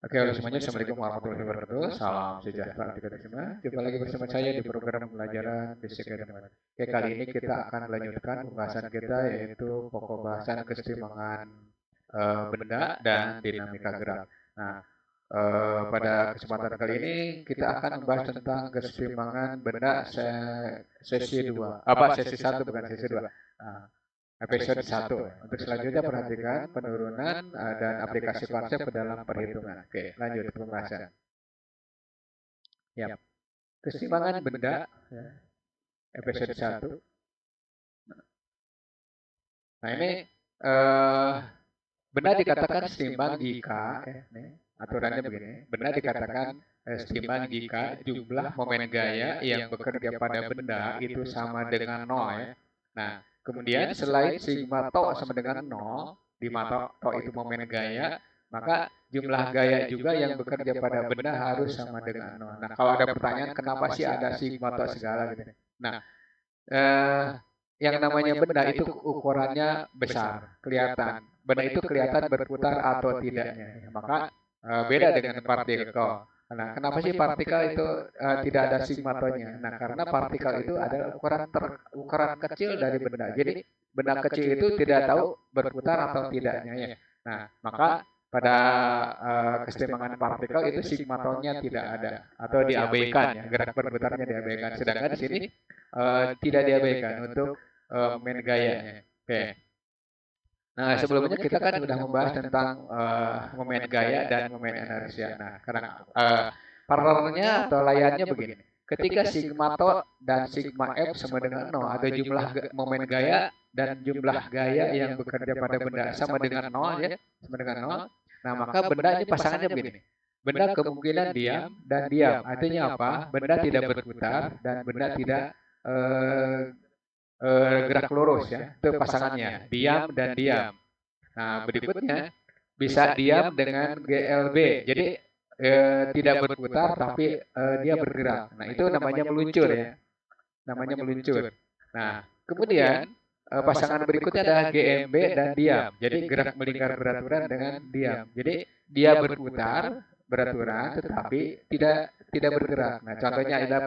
Oke, halo semuanya. Assalamualaikum warahmatullahi wabarakatuh. Salam sejahtera untuk kita semua. Jumpa lagi bersama saya di program pembelajaran fisika dan matematika. Oke, kali ini kita akan melanjutkan pembahasan kita yaitu pokok bahasan keseimbangan benda dan dinamika gerak. Nah, pada kesempatan kali ini kita akan membahas tentang keseimbangan benda sesi 2. Sesi 1 bukan sesi 2. Nah, episode 1. Untuk selanjutnya perhatikan penurunan dan aplikasi konsep ke dalam perhitungan. Oke, lanjut ke pembahasan. Ya, keseimbangan benda ya, episode 1. Nah, ini benda dikatakan seimbang jika aturannya begini. Benda dikatakan seimbang jika jumlah momen gaya yang bekerja pada benda itu sama dengan 0 ya. Nah, kemudian selain sigma tau sama dengan 0, di mana tau itu momen gaya, maka jumlah gaya juga yang bekerja pada benda harus sama dengan 0. Nah, kalau ada pertanyaan kenapa sih ada sigma tau segala gitu. Nah, yang namanya benda itu ukurannya besar, kelihatan. Benda itu kelihatan berputar atau tidaknya. Maka beda dengan partikel. Nah, kenapa sih partikel itu tidak ada sigmatonya? Nah, karena partikel itu adalah ukuran kecil dari benda. Jadi benda kecil itu tidak tahu berputar atau tidaknya ya. Nah, maka pada keseimbangan partikel itu sigmatonya tidak ada atau diabaikan ya, gerak berputarnya diabaikan. Sedangkan di sini tidak diabaikan untuk momen gayanya. Oke. Nah, sebelumnya kita kan sudah membahas tentang momen gaya dan momen inersia. Nah, karena paralelnya atau layarnya begini. Ketika sigma tau dan sigma f sama dengan 0, ada jumlah momen gaya dan jumlah gaya yang bekerja pada benda sama dengan 0 ya, sama dengan 0. Nah, maka benda ini pasangannya begini. Benda kemungkinan diam dan diam. Artinya apa? Benda tidak berputar dan benda tidak gerak lurus ya, itu pasangannya, diam dan diam. Nah, berikutnya bisa diam dengan GLB, jadi tidak berputar tapi dia bergerak. Nah, itu namanya meluncur ya, namanya meluncur. Nah, kemudian pasangan berikutnya adalah GMB dan diam, jadi gerak melingkar beraturan dengan diam. Jadi dia berputar beraturan tetapi tidak bergerak. Nah, contohnya adalah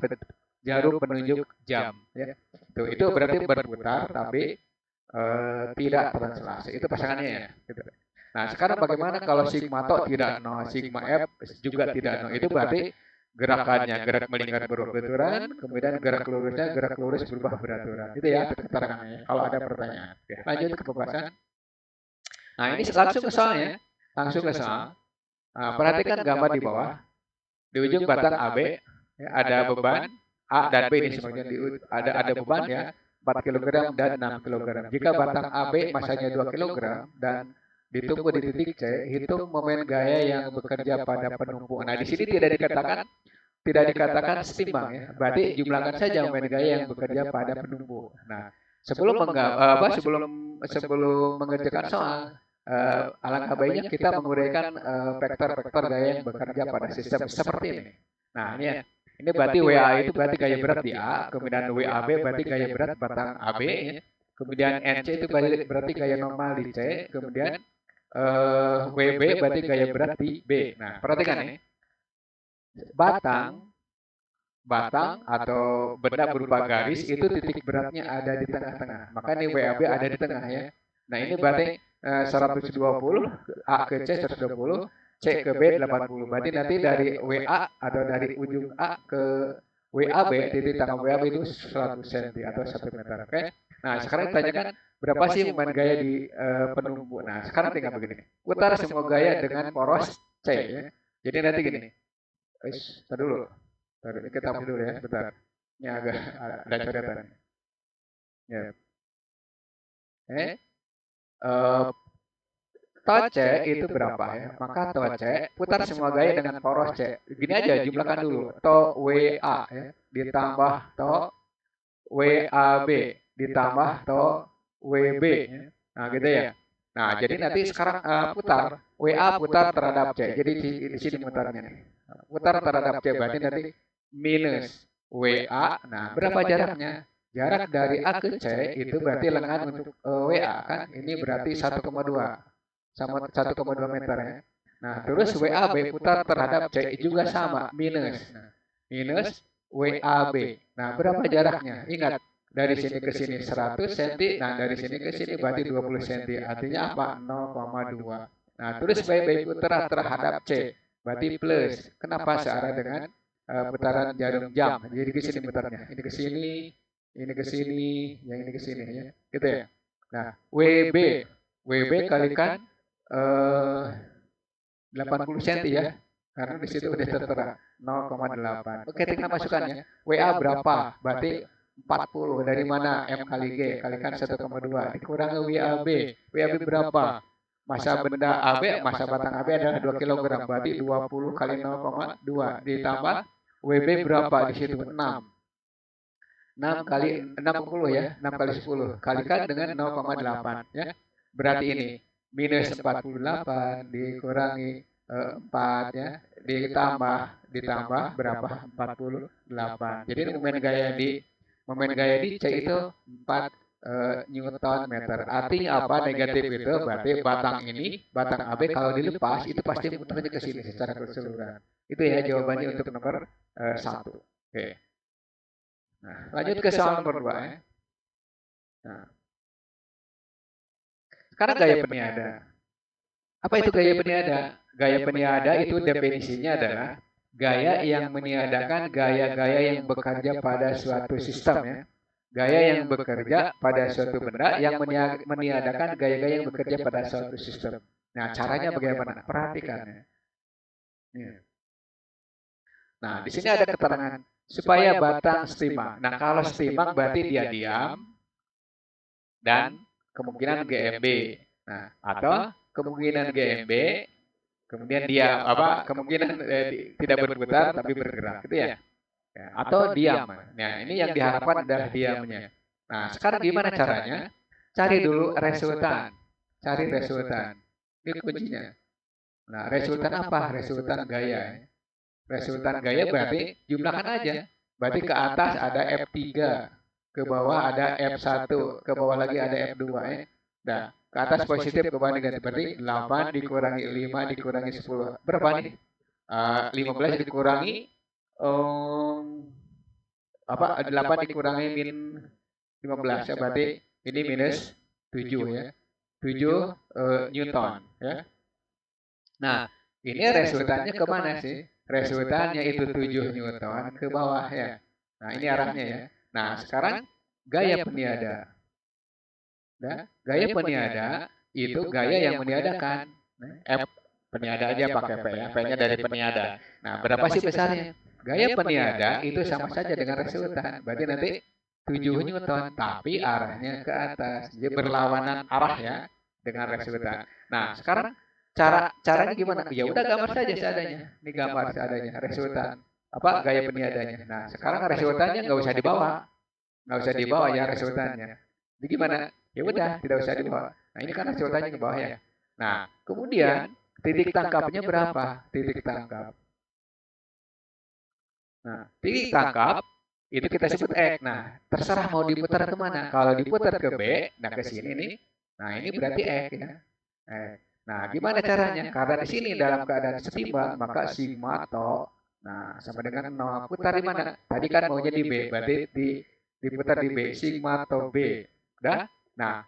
jarum penunjuk jam ya. Itu berarti berputar tapi tidak translasi. Itu pasangannya ya. Gitu. Nah, sekarang bagaimana kalau sigma tau tidak 0, sigma f juga tidak 0? Itu berarti gerakannya gerak melingkar beraturan, kemudian gerak lurus berubah beraturan. Itu ya keterangannya. Kalau ada pertanyaan. Oke, lanjut ke pembahasan. Nah, ini langsung ke soalnya. Langsung ke soal. Nah, perhatikan gambar di bawah. Di ujung batang AB ya, ada beban A dan B ini semuanya ada beban ya 4 kg dan 6 kg. Jika batang AB masanya 2 kg dan ditumpu di titik C, hitung momen gaya yang bekerja pada penumpu. Nah, di sini tidak dikatakan setimbang ya. Berarti jumlahkan saja momen gaya yang bekerja pada penumpu. Nah, sebelum mengerjakan soal alangkah baiknya kita menguraikan vektor-vektor gaya yang bekerja pada sistem seperti ini. Nah, ini berarti WA itu berarti gaya berat di A, kemudian WAB berarti gaya berat batang AB, ya. Kemudian NC itu berarti gaya normal di C, kemudian WB berarti gaya berat di B. Nah, perhatikan nih, batang batang atau benda berupa garis itu titik beratnya ada di tengah-tengah. Maka ini WAB ada di tengah ya. Nah, ini berarti 120, A ke C 120, C ke B 80. Berarti nanti dari WA atau dari ujung A ke WAB, titik tengah WAB itu 100 cm atau 1 meter. Oke. Nah, sekarang tanyakan berapa sih momen gaya di penumpu. Nah, sekarang tinggal begini. Putar semua gaya dengan poros C ya. Jadi nanti gini. Tar dulu. Kita tahu dulu ya, bentar. Ini agak ada coretan. Ya. Toce itu berapa ya? Maka toce putar semua gaya dengan poros C. Gini aja jumlahkan dulu. To WA ya, ditambah to WAB ditambah to WB ya. Nah, gitu ya. Nah, jadi nanti sekarang putar WA putar terhadap C. Jadi di sini mutarnya nih. Putar terhadap C berarti nanti minus WA. Nah, berapa jaraknya? Jarak dari A ke C itu berarti lengan untuk WA kan? Ini berarti 1,2 sama 1,2 meter ya. Nah, terus WAB putar terhadap C juga sama, minus. Nah, minus WAB. Nah, berapa jaraknya? Ingat, dari sini ke sini 100 cm, nah dari sini ke sini berarti 20 cm. Artinya apa? 0,2. Nah, terus WB putar terhadap C, berarti plus. Kenapa? Searah dengan putaran jarum jam. Jadi ke sini putarnya. Ini ke sini, ini ke sini, yang ini ke sini ya. Gitu ya. Nah, WB kalikan 80 cm ya. Karena di situ udah tertera 0,8. Oke, kita masukkannya. WA berapa? Berarti 40. Dari mana? M kali G kalikan 1,2 dikurangi WAB. WAB berapa? Masa benda AB, masa batang AB adalah 2 kg. Berarti 20 kali 0,2 ditambah WB berapa di situ? 6. 6 kali 60 ya, 6 kali 10 kalikan dengan 0,8 ya. Berarti ini minus 48 dikurangi 4 ya, ditambah berapa? 48. Jadi momen gaya di C itu 4 Newton meter. Artinya apa? Negatif itu berarti batang AB kalau dilepas itu pasti muternya ke sini secara keseluruhan. Itu ya jawabannya untuk nomor 1. Oke. Nah, lanjut ke soal nomor 2 ya. Nah, sekarang gaya peniada. Apa itu gaya peniada? Gaya peniada itu definisinya adalah gaya yang meniadakan gaya-gaya yang bekerja pada suatu sistem ya. Gaya yang bekerja pada suatu benda yang meniadakan gaya-gaya yang bekerja pada suatu sistem. Nah, caranya bagaimana? Perhatikan ya. Nah, di sini ada keterangan supaya batang stimang. Nah, kalau stimang berarti dia diam dan kemungkinan GMB. Nah, atau kemungkinan GMB, kemudian dia apa? Kemungkinan tidak berputar tapi bergerak, gitu ya. Atau diam. Nah, ini yang diharapkan adalah diamnya. Nah, sekarang gimana caranya? Cari dulu resultan. Cari resultan. Ini kuncinya. Nah, resultan apa? Resultan gaya. Resultan gaya berarti jumlahkan aja. Berarti ke atas ada F3, ke bawah ada F1, ke bawah lagi ada F2 ya. Nah, ke atas positif, ke bawah negatif. Berarti 8 dikurangi 5 dikurangi 10. Berapa nih? 15 dikurangi apa 8 dikurangi min 15 ya, berarti ini minus 7 ya. 7 Newton ya. Nah, ini resultannya kemana sih? Resultannya itu 7 Newton ke bawah ya. Nah, ini arahnya ya. Nah, sekarang gaya peniada. Nah, gaya peniada itu gaya yang meniadakan. F peniada aja pakai P ya. P-nya dari peniada. Nah, berapa sih besarnya? Gaya peniada itu sama saja dengan resultan. Berarti nanti 7 Newton, tapi arahnya ke atas. Jadi berlawanan arah ya dengan resultan. Nah, sekarang caranya gimana? Ya udah gambar saja seadanya. Ini gambar seadanya resultan apa gaya peniadanya. Nah, sekarang resultannya nggak usah dibawa. Nggak usah dibawa ya resultannya. Jadi gimana? Ya udah, tidak usah dibawa. Nah, ini kan resultannya ke bawah ya. Nah, kemudian titik tangkapnya berapa? Titik tangkap. Nah, titik tangkap itu kita sebut X. Nah, terserah mau diputar kemana. Kalau diputar ke B, nah ke sini nih. Nah, ini berarti X ya. Nah, gimana caranya? Karena di sini dalam keadaan setimbang, maka sigma atau nah sama dengan 0. Putar di mana? Tadi kan maunya di B, berarti diputar di B, sigma atau B. Udah? Nah,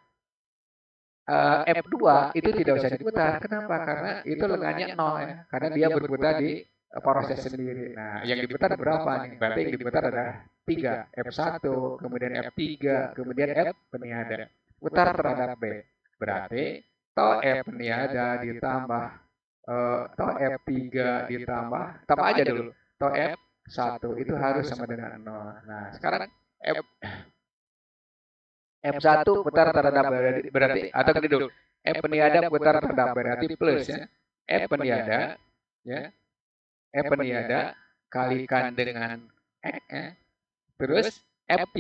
F2 itu tidak usah diputar. Kenapa? Karena itu lengannya 0 ya. Karena dia berputar di proses sendiri. Nah, yang diputar berapa nih? Berarti yang diputar adalah 3. F1, kemudian F3, kemudian F peniada. Putar terhadap B. Berarti toh F peniada ditambah toh F3 tambah aja dulu. Toh F1 itu harus sama dengan 0. Nah, sekarang F1 putar terhadap berarti atau gini dulu. F peniada putar terhadap berarti plus ya. F peniada ya. F peniada kalikan dengan X ya. Terus F3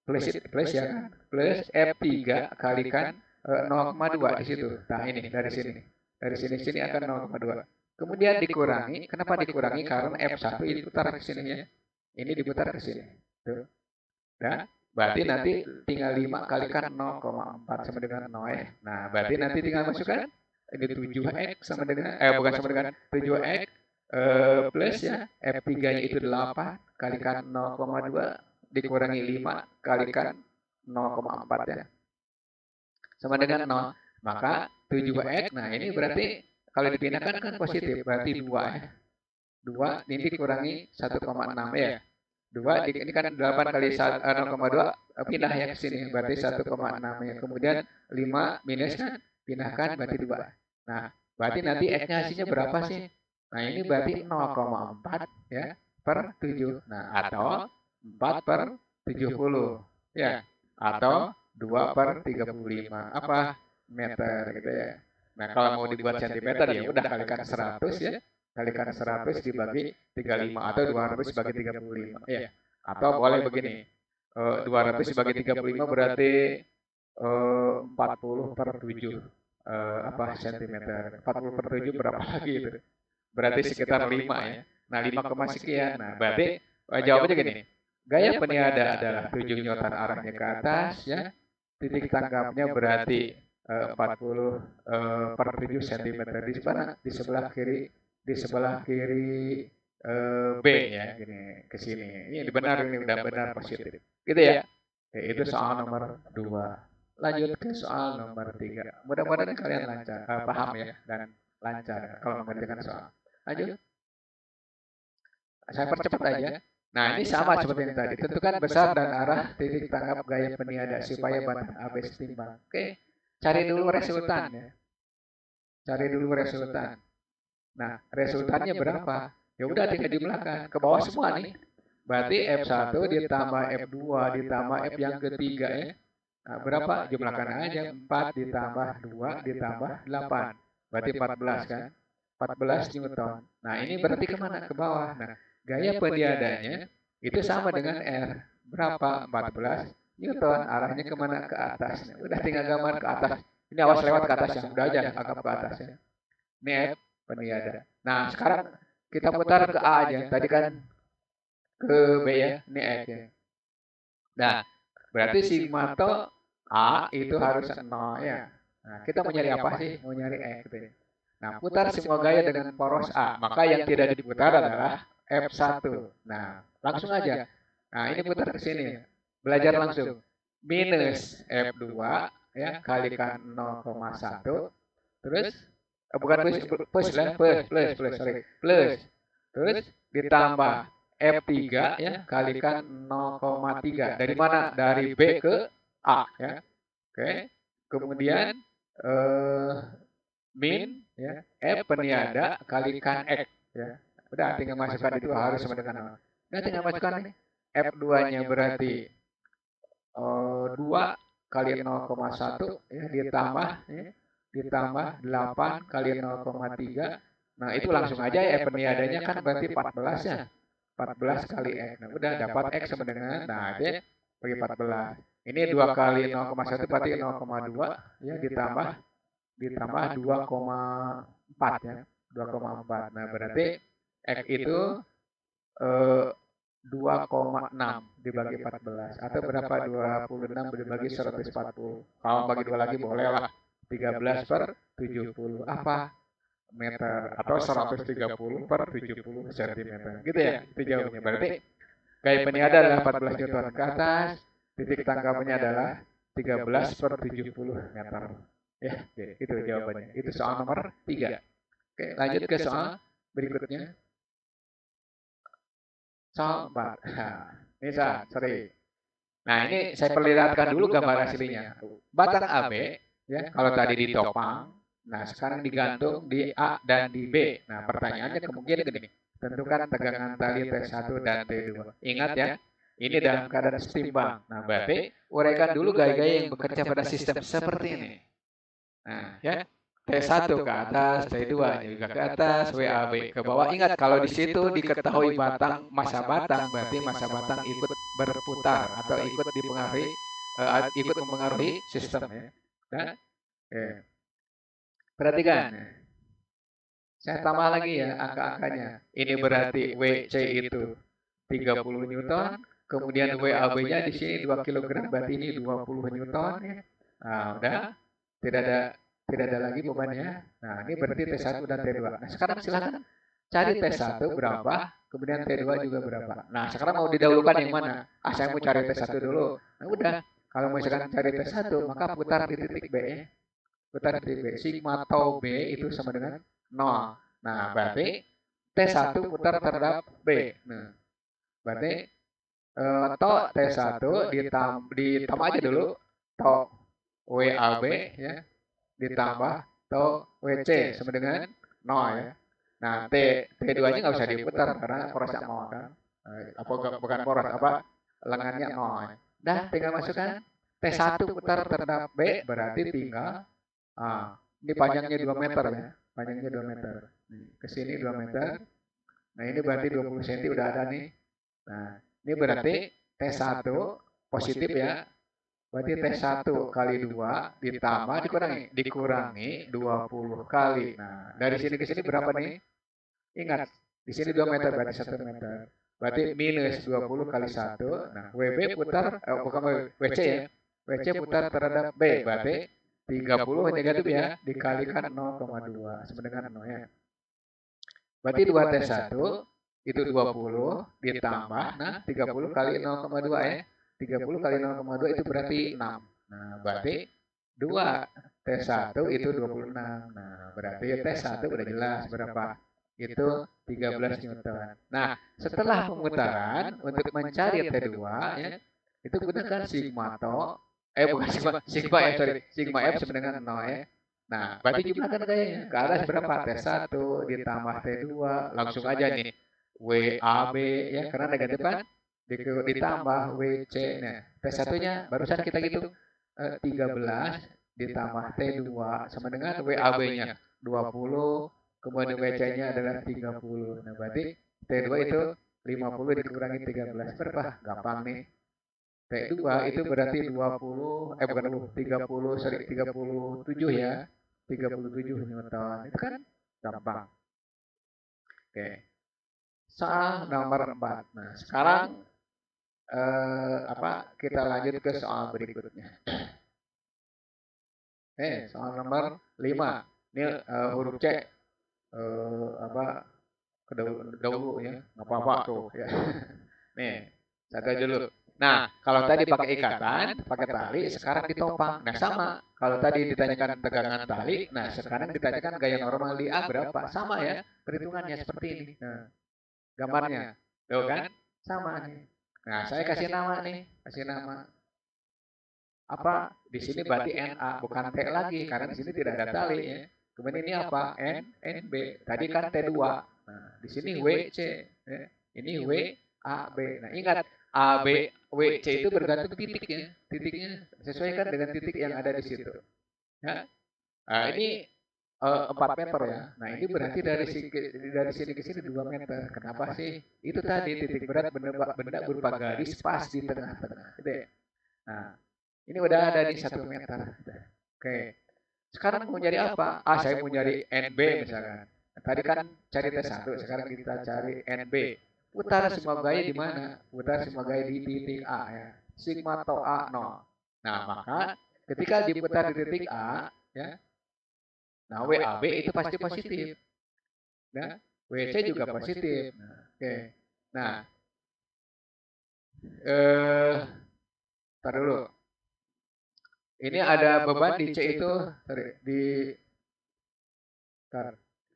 plus ya kan. Plus F3 kalikan 0,2 di situ. Nah, ini dari sini. Dari sini akan 0,2. Kemudian dikurangi. Kenapa dikurangi? Karena F1 ini diputar ke sini ya. Ini diputar ke sini. Tuh. Nah, berarti nanti tinggal 5 kalikan 0,4 sama dengan 0 ya. Nah, berarti nanti tinggal masukkan ini 7x sama dengan, bukan sama dengan 7x plus ya, F3-nya itu 8 kalikan 0,2 dikurangi 5 kalikan 0,4 ya. Sama dengan 0. Maka 7x, nah ini berarti kalau dipindahkan kan positif, berarti 2 ya. 2 ini dikurangi 1,6 ya. 2 ini kan 8 kali 0,2 pindah ya ke sini, berarti 1,6 ya. Kemudian 5 minus kan, pindahkan berarti 2. Nah, berarti nanti x-nya hasilnya berapa sih? Nah, ini berarti 0,4 ya per 7. Nah, atau 4 per 70 ya. Atau 2 per 35 apa meter gitu ya. Nah, kalau mau dibuat centimeter ya udah kalikan 100 ya. Kalikan 100 dibagi 35 atau 200 dibagi 35 ya. Atau boleh begini. 200 dibagi 35 berarti 40 per 7 apa sentimeter. 40 per 7 berapa lagi itu? Berarti sekitar 5 ya. Nah, 5, sekian. Nah, berarti jawabannya gini. Gaya peniada adalah 7 Newton arahnya ke atas ya. Titik tangkapnya berarti 40 per 7 cm di mana? Di sebelah kiri B ya, gini ke sini. Ini benar, ini udah benar positif. Gitu ya. Oke, itu soal nomor 2. Lanjut ke soal nomor 3. Mudah-mudahan kalian lancar, paham ya dan lancar kalau mengerjakan soal. Lanjut. Saya percepat aja. Nah, ini sama seperti yang tadi. Tentukan besar dan arah titik tangkap gaya peniada supaya batang AB setimbang. Oke, cari dulu resultan ya. Cari dulu resultan. Nah, resultannya berapa? Ya udah tinggal jumlahkan ke bawah semua nih. Berarti F1 ditambah F2 ditambah F yang ketiga ya. Nah, berapa? Jumlahkan aja 4 ditambah 2 ditambah 8. Berarti 14 kan? 14 Newton. Nah, ini berarti kemana? Ke bawah. Nah, gaya peniadanya itu sama dengan R. Berapa? 14 Newton. Arahnya kemana? Ke atas. Nah, udah tinggal gambar ke atas. Ini awas lewat ke atas ya. Udah aja anggap ke atas ya. Ini F peniada. Nah, sekarang kita putar ke A aja. Tadi kan ke B ya. Ini F ya. Nah, berarti sigma to A itu harus 0 ya. Nah, kita mau nyari apa sih? Mau nyari X gitu ya. Nah, putar semua gaya dengan poros A. Maka yang tidak diputar adalah F1. Nah, langsung aja. Nah, ini putar ke sini. Belajar langsung. Minus F2 ya kalikan 0,1. Terus bukan plus. Terus ditambah F3 ya kalikan 0,3. Dari mana? Dari B ke A ya. Oke. Kemudian min ya F peniada kalikan X ya. Udah tinggal masukkan itu harus sama dengan 0. Udah tinggal masukkan nih. F2-nya berarti 2 kali 0,1 ya ditambah 8 kali 0,3. Nah, itu langsung aja ya peniadanya kan berarti 14 ya. 14 kali X. Nah, udah dapat X sama dengan nah itu ya, bagi 14. Ini 2 kali 0,1 berarti 0,2 ya ditambah 2,4 ya. 2,4. Nah, berarti X itu 2,6 dibagi 14 atau berapa? 26 dibagi 140. Kalau bagi 2 lagi boleh lah. 13 per 70 apa? Meter atau 130 per 70 cm. Gitu ya, itu jawabannya. Berarti gaya peniada adalah 14 Newton ke atas, titik tangkapnya adalah 13 per 70 meter. Ya, itu jawabannya. Itu soal nomor 3. Oke, lanjut ke soal berikutnya. Soal 4. Nah, ini sorry. Nah, ini saya perlihatkan dulu gambar aslinya. Batang AB, ya, kalau tadi ditopang, nah sekarang digantung di A dan di B. Nah, pertanyaannya kemungkinan gini. Tentukan tegangan tali T1 dan T2. Ingat ya, ini dalam keadaan setimbang. Nah, berarti uraikan dulu gaya-gaya yang bekerja pada sistem seperti ini. Nah, ya. T1 ke atas, T2 juga ke atas, WAB ke bawah. Ingat kalau di situ diketahui masa batang, berarti masa batang ikut berputar atau ikut mempengaruhi sistem ya. Nah, perhatikan. Saya tambah lagi ya angka-angkanya. Ini berarti WC itu 30 Newton, kemudian WAB-nya di sini 2 kg, berarti ini 20 Newton ya. Nah, udah tidak ada tidak ada lagi bebannya. Nah, ini berarti T1 dan T2. Nah, sekarang silakan cari T1 berapa, kemudian T2 juga berapa. Nah, sekarang mau didahulukan yang mana? Ah, saya mau cari T1 dulu. Nah, udah. Kalau misalkan cari T1, maka putar di titik B ya. Putar di titik B. Sigma tau B itu sama dengan 0. Nah, berarti T1 putar terhadap B. Nah, berarti to T1 ditambah aja dulu to WAB ya, ditambah to WC sama dengan 0 ya. Nah, T2-nya nggak usah diputar karena porosnya 0 kan. Apa bukan poros, apa lengannya 0 ya. Dah, tinggal masukkan T1 putar terhadap B berarti tinggal ini panjangnya 2 meter ya. Panjangnya 2 meter. Nih, ke sini 2 meter. Nah, ini berarti 20 cm udah ada nih. Nah, ini berarti T1 positif ya. Berarti T1 kali 2 ditambah dikurangi 20 kali. Nah, dari sini ke sini berapa nih? Ingat, di sini 2 meter berarti 1 meter. Berarti minus 20 kali 1. Nah, WB putar, bukan WC ya. WC putar terhadap B, berarti 30 negatif ya, dikalikan 0,2 sama dengan 0 ya. Berarti 2T1 itu 20 ditambah, nah 30 kali 0,2 ya. 30 kali 0,2 itu berarti 6. Nah, berarti 2T1 itu 26. Nah, berarti T1 udah jelas berapa? Itu 13 Newton. Nah, setelah pemutaran untuk mencari T2 ya, itu gunakan sigma to, bukan sigma F, sorry, sigma F sama dengan 0 ya. Nah, berarti jumlahkan gayanya. Ke atas berapa? T1 ditambah T2, langsung aja nih. WAB ya, karena negatif kan? Ditambah WC. Nah, T1-nya barusan kita hitung 13 ditambah T2 sama dengan WAB-nya 20, kemudian WC-nya adalah 30. Nah, berarti T2 itu 50 dikurangi 13 berapa? Gampang nih. T2 itu berarti 20, bukan 30, sorry, 37 ya. 37 Newton. Itu kan gampang. Oke. Soal nomor 4. Nah, sekarang kita lanjut ke soal berikutnya. Soal nomor 5. Ini huruf C kedahulu ya. Enggak apa-apa tuh ya. Nih, satu aja dulu. Nah, kalau tadi pakai ikatan, pakai tali, sekarang ditopang. Nah, sama. Kalau tadi ditanyakan tegangan tali, nah sekarang ditanyakan gaya normal di A berapa? Sama ya, perhitungannya seperti ini. Nah, gambarnya. Tuh kan? Sama nih. Nah, saya kasih nama nih, kasih nama. Apa? Di sini berarti NA, bukan T lagi, karena di sini tidak ada tali ya. Kemudian ini apa? NB. Tadi kan T2. Nah, di sini WC. Ya. Ini WAB. Nah, ingat, AB, WC itu bergantung titiknya. Titiknya sesuaikan dengan titik yang ada di situ. Ya. Nah, ini 4 meter ya. Nah, ini berarti dari sini ke sini 2 meter. Kenapa sih? Itu tadi titik berat benda berupa garis pas di tengah-tengah. Gitu ya. Nah, ini udah ada di 1 meter. Oke. Sekarang mau nyari apa? Saya mau nyari NB misalkan. Tadi kan cari T1, sekarang kita cari NB. Putar semua gaya di mana? Putar semua gaya di titik A ya. Sigma to A 0. Nah, maka ketika diputar di titik A ya. Nah, WAB itu pasti positif. Nah, WC juga positif. Nah, oke. Nah, tar dulu. Ini ada beban di C itu,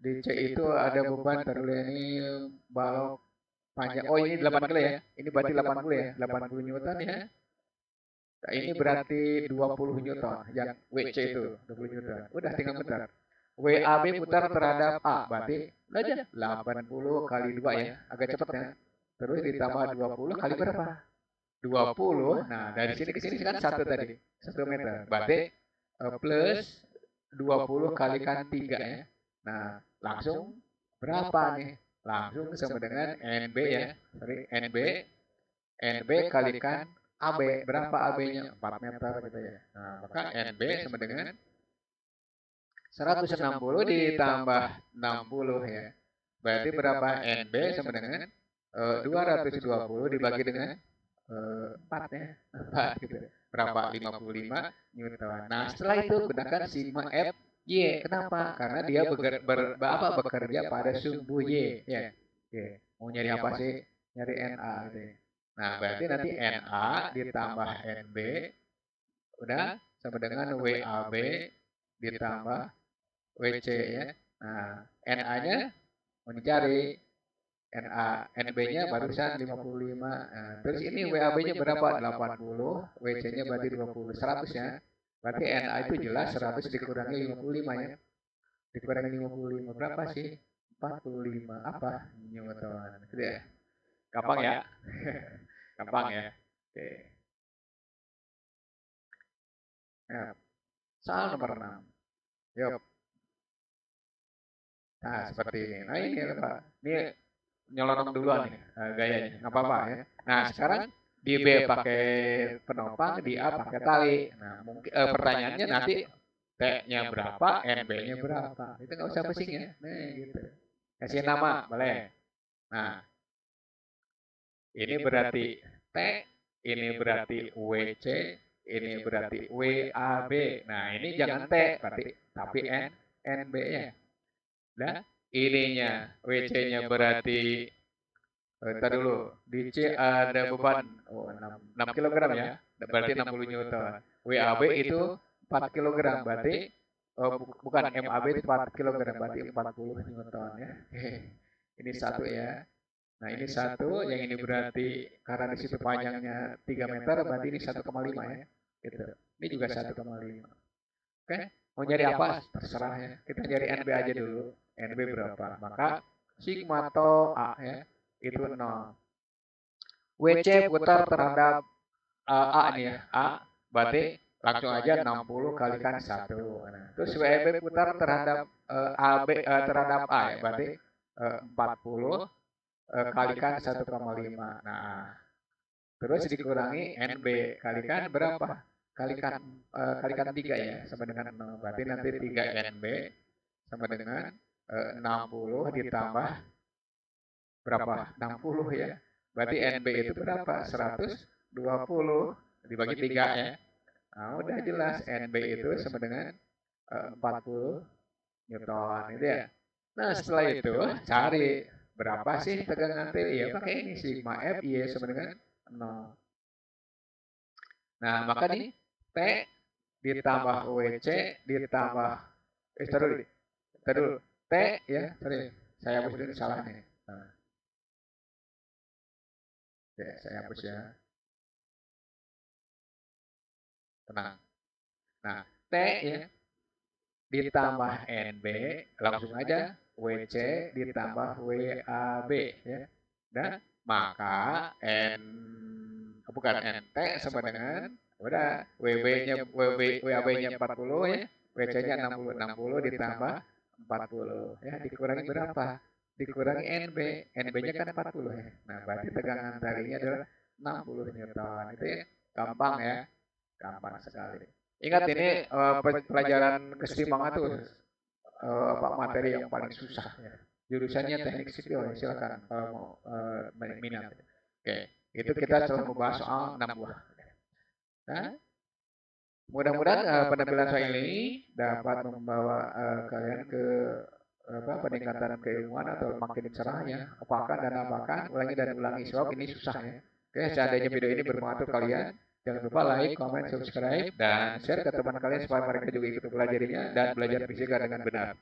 di C itu ada beban terus ini balok panjang. Oh, ini 8 kilo ya. Ini berarti 80 ya. 80 Newton ya. Nah, ini berarti 20 Newton yang WC itu, 20 Newton. Udah tinggal putar. WAB putar terhadap A, berarti aja 80 kali 2 ya. Agak cepat ya. Terus ditambah 20 kali berapa? 20. Nah, dari sini ke sini kan 1 tadi. 1 meter. Berarti plus 20 kalikan 3 ya. Nah, langsung berapa nih? Langsung sama dengan NB ya. Sorry, NB kalikan AB. Berapa AB-nya? 4 meter gitu ya. Nah, maka NB sama dengan 160 ditambah 60 ya. Berarti berapa? NB sama dengan 220 dibagi dengan 4 ya. 4 gitu. Berapa? 55 Newton. Nah, setelah itu gunakan sigma F Y. Kenapa? Karena dia bekerja pada sumbu Y. Ya. Y. Mau nyari apa sih? Nyari Na gitu ya. Nah, berarti nanti Na ditambah Nb udah sama dengan WAB ditambah WC ya. Nah, Na-nya mau dicari. NB-nya barusan 55. Nah, terus ini WAB-nya berapa? 80. WC-nya berarti 20. 100 ya. Berarti Na itu jelas 100 dikurangi 55 ya. Dikurangi 55 berapa sih? 45 apa? Newton. Gitu ya. Gampang ya. Gampang ya. Oke. Ya. Soal nomor 6. Yuk. Nah, seperti ini. Nah, ini Pak. Ini nyelonong duluan nih gayanya. Nggak apa-apa ya. Nah, sekarang di B pakai penopang, di A pakai tali. Nah, mungkin pertanyaannya nanti T-nya berapa, NB-nya berapa. Itu nggak usah pusing ya. Nah, gitu. Kasih nama, boleh. Nah, ini berarti T, ini berarti WC, ini berarti WAB. Nah, ini jangan T, berarti tapi NB ya. Nah, ininya WC-nya berarti ntar dulu, di C ada beban 6 kg ya, berarti 60 Newton. WAB itu 4 kg, berarti bukan MAB itu 4 kg, berarti 40 Newton ya. Ini satu ya. Nah ini satu, yang ini berarti karena di situ panjangnya 3 meter, berarti ini 1,5 ya. Gitu. Ini juga 1,5. Oke, mau nyari apa? Terserah ya. Kita nyari NB aja dulu. NB berapa? Maka sigma to A ya, itu 0. WC putar terhadap A nih ya. A berarti langsung aja 60 kalikan 1. Nah, terus WB putar terhadap AB terhadap A ya. Berarti 40 kalikan 1,5. Nah, terus dikurangi NB kalikan berapa? Kalikan 3 ya, sama dengan 0. Berarti nanti 3 NB sama dengan 60 ditambah berapa? 60 ya. Berarti NB itu berapa? 120 dibagi 3 ya. Nah, udah jelas NB itu sama dengan 40 Newton itu ya. Nah, setelah itu cari berapa sih tegangan T? Ya pakai ini sigma F Y sama dengan 0. Nah, maka nih T ditambah WC ditambah taruh T ya, sorry. Saya hapus dulu salah nih. Nah, oke, saya hapus ya. Tenang. Nah, T ya ditambah NB langsung aja WC ditambah WAB ya. Dan maka bukan NT sama dengan udah WAB-nya 40 ya, WC-nya 60 60 ditambah 40 ya, dikurangi berapa? Dikurangi NB. NB-nya kan 40 ya. Nah, berarti tegangan talinya adalah 60 Newton. Itu ya gampang ya. Gampang sekali. Ingat ini pelajaran keseimbangan tuh materi yang paling susah ya. Jurusannya teknik sipil ya, silakan kalau mau minat. Oke, itu kita selalu membahas soal 6 buah. Nah, mudah-mudahan penampilan saya ini dapat membawa kalian ke peningkatan keilmuan atau makin cerahnya. Apakan dan apakan, ulangi dan ulangi sebab ini susah ya. Oke, seandainya video ini bermanfaat untuk kalian, jangan lupa like, comment, subscribe, dan share ke teman kalian supaya mereka juga ikut belajarnya dan belajar fisika dengan benar.